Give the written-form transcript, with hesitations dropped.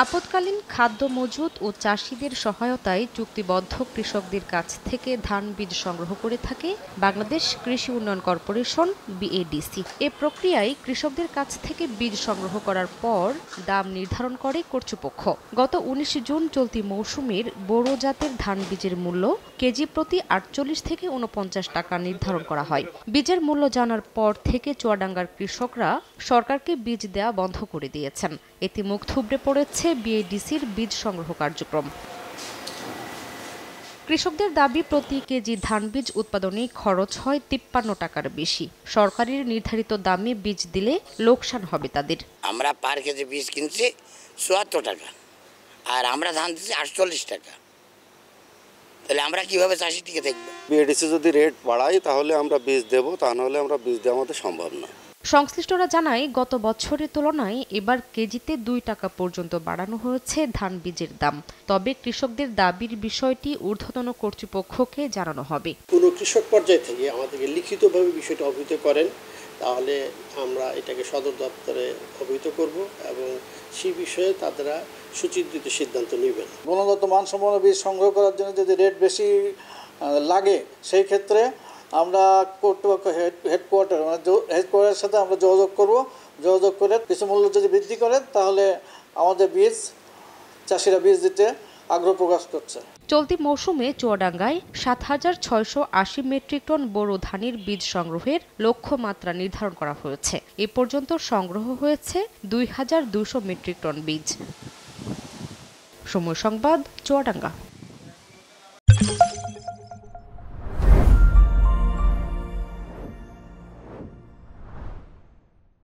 আপৎকালীন খাদ্য মজুত ও চাষিদের সহায়তায় চুক্তিবদ্ধ কৃষকদের কাছ থেকে ধান বীজ সংগ্রহ করে থাকে বাংলাদেশ কৃষি উন্নয়ন কর্পোরেশন বিএডিসি। এ প্রক্রিয়ায় কৃষকদের কাছ থেকে বীজ সংগ্রহ করার পর দাম নির্ধারণ করে কর্তৃপক্ষ। গত ১৯ জুন চলতি মৌসুমের বোরো জাতের ধান বীজের মূল্য কেজি প্রতি ৪৮ থেকে ৪৯ টাকা নির্ধারণ করা হয়। বীজের মূল্য জানার পর থেকে চুয়াডাঙ্গার কৃষকরা সরকারকে বীজ দেয়া বন্ধ করে দিয়েছেন। এতে মুখ থুবড়ে পড়েছে বিএডিসির বীজ সংগ্রহ কার্যক্রম। কৃষকদের দাবি, প্রতি কেজি ধান বীজ উৎপাদনে খরচ হয় ৫৩ টাকার বেশি। সরকারের নির্ধারিত দামে বীজ দিলে লোকসান হবে তাদের। আমরা পার কেজি বীজ কিনছি ৭৪ টাকা, আর আমরা ধান দিচ্ছি ৪৮ টাকা। তাহলে আমরা কিভাবে চাষি টিকে থাকবো? বিএডিসি যদি রেট বাড়ায় তাহলে আমরা বীজ দেবো, তা নাহলে আমরা বীজ দেওয়া আমাদের সম্ভব না। সংশ্লিষ্টরা জানায়, গত বছরের তুলনায় এবার কেজিতে ২ টাকা পর্যন্ত বাড়ানো হয়েছে ধান বীজের দাম। তবে কৃষকদের দাবির বিষয়টি ঊর্ধ্বতন কর্তৃপক্ষকে জানানো হবে। কোনো কৃষক পর্যায় থেকে আমাদেরকে লিখিতভাবে বিষয়টা অবহিত করেন, তাহলে আমরা এটাকে সদর দপ্তরে অবহিত করব এবং সেই বিষয়ে তারা সুচিন্তিত সিদ্ধান্ত নেবেন। গুণগত মানসম্পন্ন বীজ সংগ্রহ করার জন্য যদি রেট বেশি লাগে, সেই ক্ষেত্রে আমরা কর্তৃপক্ষ হেডকোয়ার্টারের সাথে আমরা যোগাযোগ করে কিছু মূল্য যদি বৃদ্ধি করে, তাহলে আমাদের চাষিরা বীজ দিতে আগ্রহ প্রকাশ করছে। চলতি মৌসুমে চুয়াডাঙ্গায় ৭৬৮০ মেট্রিক টন বোরো ধানের বীজ সংগ্রহের লক্ষ্যমাত্রা নির্ধারণ করা হয়েছে। এ পর্যন্ত সংগ্রহ হয়েছে ২২০০ মেট্রিক টন বীজ। সময় সংবাদ, চুয়াডাঙ্গা।